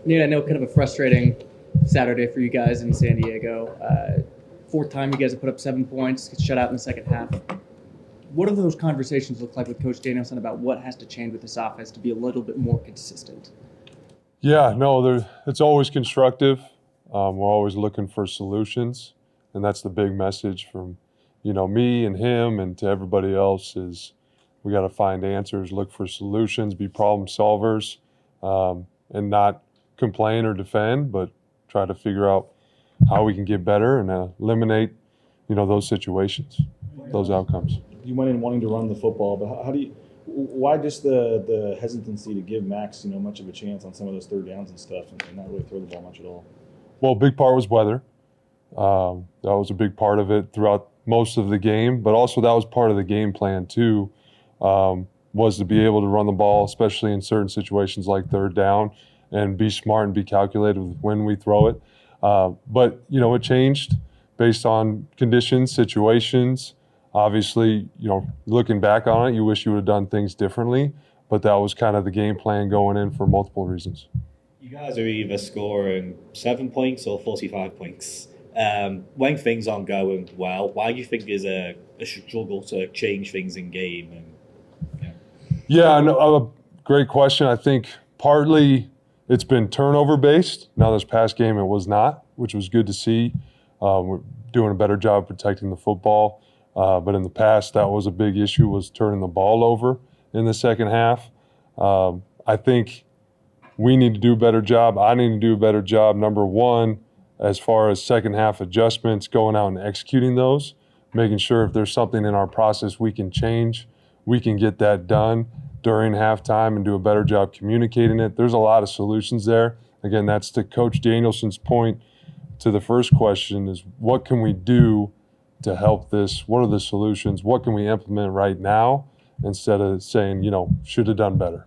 Yeah, I know, kind of a frustrating Saturday for you guys in San Diego. Fourth time you guys have put up 7 points, get shut out in the second half. What do those conversations look like with Coach Danielson about what has to change with this offense to be a little bit more consistent? Yeah, no, it's always constructive. We're always looking for solutions, and that's the big message from, me and him and to everybody else is we got to find answers, look for solutions, be problem solvers, and not complain or defend, but try to figure out how we can get better and eliminate, those situations, those outcomes. You went in wanting to run the football, but how do you? Why just the hesitancy to give Max much of a chance on some of those third downs and stuff, and not really throw the ball much at all? Well, a big part was weather. That was a big part of it throughout most of the game, but also that was part of the game plan too. Was to be able to run the ball, especially in certain situations like third down, and be smart and be calculated with when we throw it. But it changed based on conditions, situations. Obviously, looking back on it, you wish you would have done things differently, but that was kind of the game plan going in for multiple reasons. You guys are either scoring 7 points or 45 points. When things aren't going well, why do you think there's a struggle to change things in game? Yeah, no, great question. I think partly it's been turnover based. Now this past game it was not, which was good to see. We're doing a better job protecting the football. But in the past, that was a big issue, was turning the ball over in the second half. I think we need to do a better job. I need to do a better job, number one, as far as second half adjustments, going out and executing those, making sure if there's something in our process we can change, we can get that done during halftime and do a better job communicating it. There's a lot of solutions there. Again, that's to Coach Danielson's point to the first question is what can we do to help this? What are the solutions? What can we implement right now instead of saying, should have done better?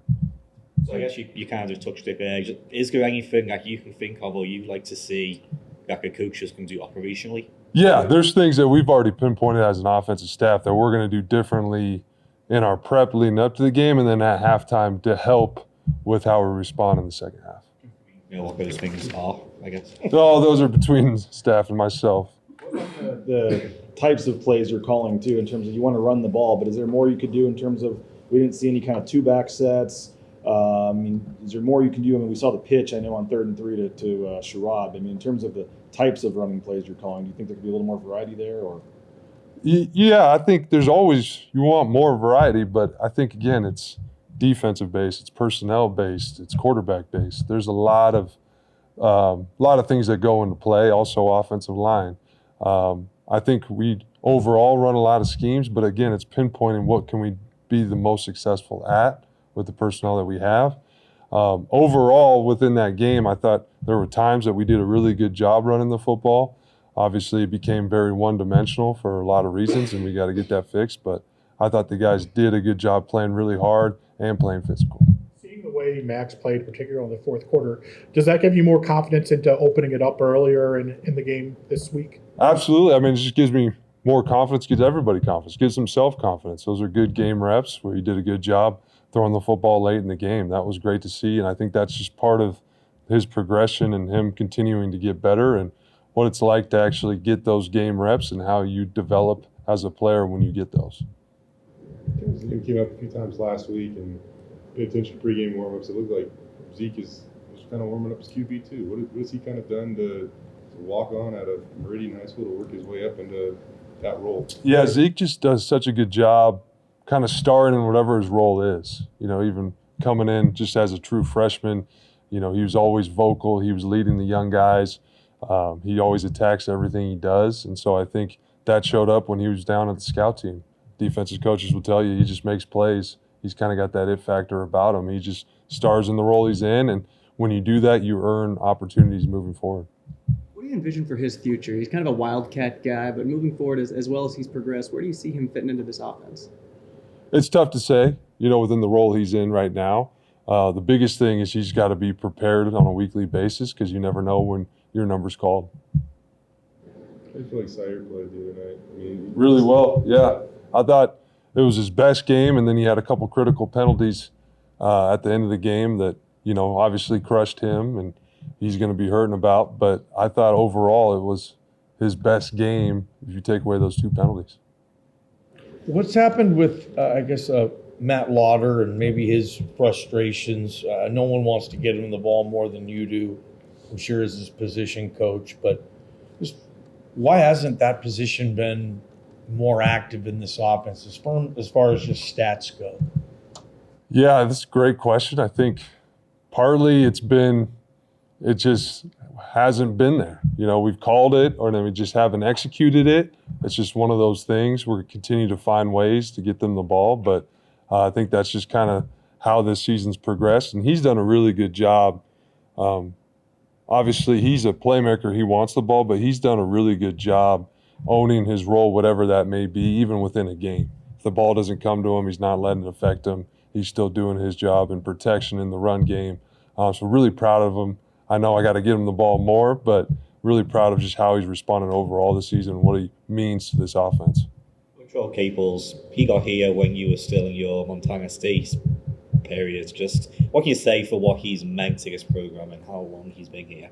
So I guess you kind of touched it there. Is there anything that you can think of or you'd like to see that the coaches can do operationally? Yeah, there's things that we've already pinpointed as an offensive staff that we're going to do differently in our prep leading up to the game and then at halftime to help with how we respond in the second half. What those things are, I guess. Oh, those are between staff and myself. The types of plays you're calling too, in terms of you want to run the ball, but is there more you could do in terms of we didn't see any kind of two-back sets? Is there more you can do? We saw the pitch, I know, on 3rd and 3 to Sherrod. In terms of the types of running plays you're calling, do you think there could be a little more variety there? Or yeah, I think there's always, you want more variety, but I think, again, it's defensive-based, it's personnel-based, it's quarterback-based. There's a lot of things that go into play, also offensive line. I think we overall run a lot of schemes, but again, it's pinpointing what can we be the most successful at with the personnel that we have. Overall, within that game, I thought there were times that we did a really good job running the football. Obviously, it became very one-dimensional for a lot of reasons, and we got to get that fixed. But I thought the guys did a good job playing really hard and playing physical. Seeing the way Max played, particularly in the fourth quarter, does that give you more confidence into opening it up earlier in the game this week? Absolutely. It just gives me more confidence, gives everybody confidence, gives them self-confidence. Those are good game reps where you did a good job throwing the football late in the game. That was great to see, and I think that's just part of his progression and him continuing to get better and what it's like to actually get those game reps and how you develop as a player when you get those. His name came up a few times last week and paid attention to pregame warm-ups. It looked like Zeke was kind of warming up his QB too. What has he kind of done to walk on out of Meridian High School to work his way up into that role? Yeah, Zeke just does such a good job kind of starting in whatever his role is. Even coming in just as a true freshman, he was always vocal. He was leading the young guys. He always attacks everything he does. And so I think that showed up when he was down at the scout team. Defensive coaches will tell you he just makes plays. He's kind of got that it factor about him. He just stars in the role he's in. And when you do that, you earn opportunities moving forward. What do you envision for his future? He's kind of a wildcat guy, but moving forward as well as he's progressed, where do you see him fitting into this offense? It's tough to say, within the role he's in right now. The biggest thing is he's got to be prepared on a weekly basis because you never know when your number's called. I feel like Sire played the other night. Really well, yeah. I thought it was his best game, and then he had a couple critical penalties at the end of the game that, obviously crushed him. And he's going to be hurting about. But I thought overall it was his best game if you take away those 2 penalties. What's happened with, Matt Lauder and maybe his frustrations? No one wants to get him the ball more than you do, I'm sure, as his position coach. But just why hasn't that position been more active in this offense as far as just stats go? Yeah, that's a great question. I think partly it just hasn't been there. We've called it, or then we just haven't executed it. It's just one of those things. We're continue to find ways to get them the ball, but I think that's just kind of how this season's progressed, and he's done a really good job. Obviously, he's a playmaker. He wants the ball, but he's done a really good job owning his role, whatever that may be, even within a game. If the ball doesn't come to him, he's not letting it affect him. He's still doing his job in protection in the run game. So really proud of him. I know I got to get him the ball more, but really proud of just how he's responded overall this season and what he means to this offense. Joel Caples, he got here when you were still in your Montana State period. Just what can you say for what he's meant to this program and how long he's been here?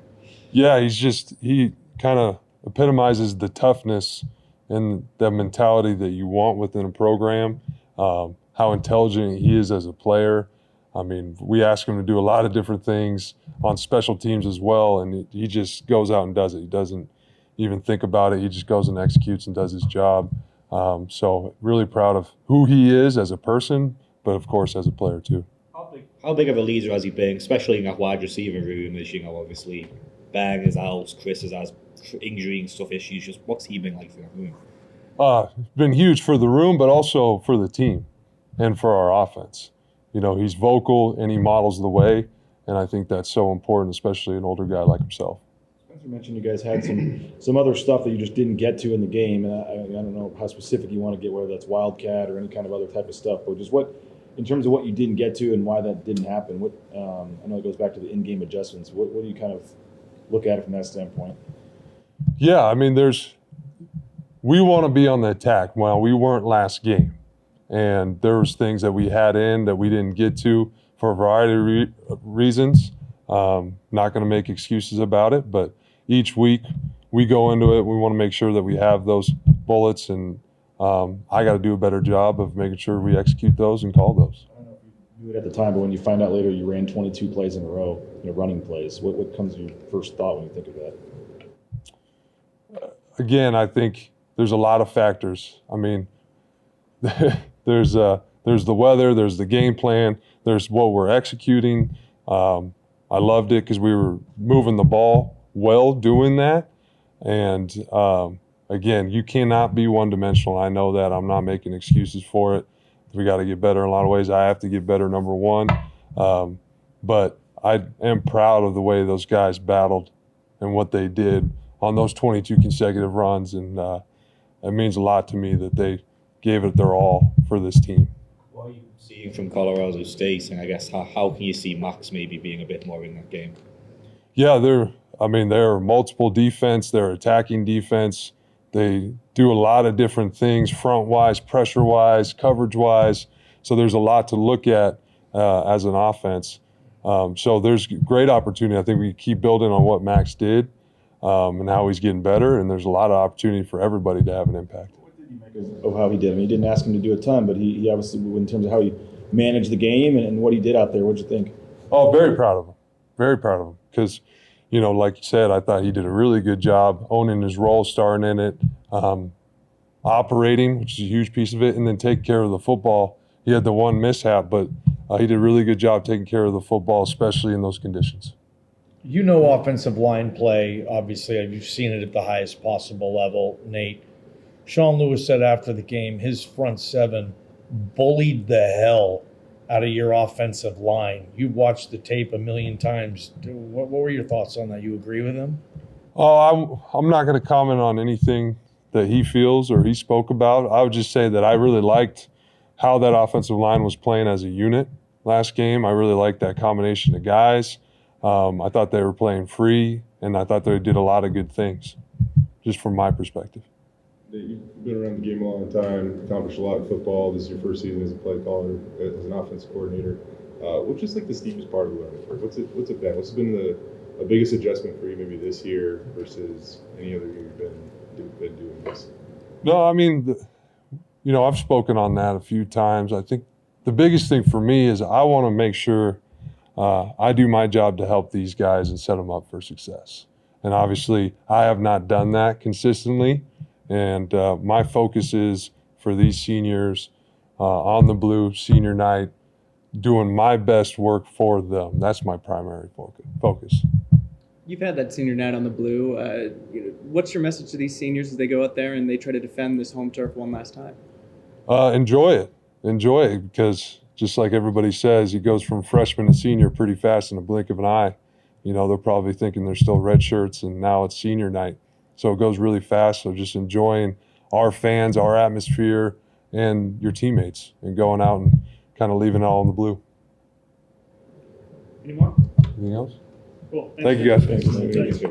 Yeah, he kind of epitomizes the toughness and the mentality that you want within a program, how intelligent he is as a player. I mean, we ask him to do a lot of different things on special teams as well, and he just goes out and does it. He doesn't even think about it. He just goes and executes and does his job. So really proud of who he is as a person, but of course as a player too. How big of a leader has he been, especially in that wide receiver room? As obviously Ben is out, Chris has injury and stuff issues. Just what's he been like for that room? It's been huge for the room, but also for the team and for our offense. He's vocal and he models the way, and I think that's so important, especially an older guy like himself. You mentioned you guys had some other stuff that you just didn't get to in the game, and I don't know how specific you want to get, whether that's Wildcat or any kind of other type of stuff, but just in terms of what you didn't get to and why that didn't happen, I know it goes back to the in-game adjustments. What do you kind of look at it from that standpoint? Yeah, I mean, we want to be on the attack. Well, we weren't last game, and there was things that we had in that we didn't get to for a variety of reasons. Not going to make excuses about it, but each week we go into it, we want to make sure that we have those bullets, and I got to do a better job of making sure we execute those and call those. I don't know if you knew it at the time, but when you find out later you ran 22 plays in a row, running plays, what comes to your first thought when you think of that? Again, I think there's a lot of factors. I mean, there's the weather, there's the game plan, there's what we're executing. I loved it because we were moving the ball well doing that. And again, you cannot be one-dimensional. I know that. I'm not making excuses for it. We got to get better in a lot of ways. I have to get better, number one. But I am proud of the way those guys battled and what they did on those 22 consecutive runs. And it means a lot to me that they gave it their all for this team. What are you seeing from Colorado State, and I guess how can you see Max maybe being a bit more in that game? Yeah, they're multiple defense, they're attacking defense. They do a lot of different things, front-wise, pressure-wise, coverage-wise. So there's a lot to look at as an offense. So there's great opportunity. I think we keep building on what Max did and how he's getting better, and there's a lot of opportunity for everybody to have an impact. What did you make of how he did? I mean, you didn't ask him to do a ton, but he obviously, in terms of how he managed the game and what he did out there, what did you think? Oh, very proud of him. Very proud of him. Because, like you said, I thought he did a really good job owning his role, starting in it, operating, which is a huge piece of it, and then taking care of the football. He had the one mishap, but he did a really good job taking care of the football, especially in those conditions. Offensive line play, obviously, you've seen it at the highest possible level, Nate. Sean Lewis said after the game his front seven bullied the hell out of your offensive line. You've watched the tape a million times. What were your thoughts on that? You agree with him? Oh, I'm not going to comment on anything that he feels or he spoke about. I would just say that I really liked how that offensive line was playing as a unit last game. I really liked that combination of guys. I thought they were playing free, and I thought they did a lot of good things, just from my perspective. You've been around the game a long time, accomplished a lot in football. This is your first season as a play caller, as an offensive coordinator. What's just like the steepest part of the learning curve? What's it been? What's been a biggest adjustment for you maybe this year versus any other year you've been doing this? No, I mean, I've spoken on that a few times. I think the biggest thing for me is I want to make sure I do my job to help these guys and set them up for success. And obviously, I have not done that consistently. And my focus is for these seniors on the blue senior night, doing my best work for them. That's my primary focus. You've had that senior night on the blue. What's your message to these seniors as they go out there and they try to defend this home turf one last time? Enjoy it, because just like everybody says, it goes from freshman to senior pretty fast in a blink of an eye. They're probably thinking they're still red shirts and now it's senior night. So it goes really fast. So just enjoying our fans, our atmosphere, and your teammates, and going out and kind of leaving it all in the blue. Any more? Anything else? Cool. Thank you guys. Thanks.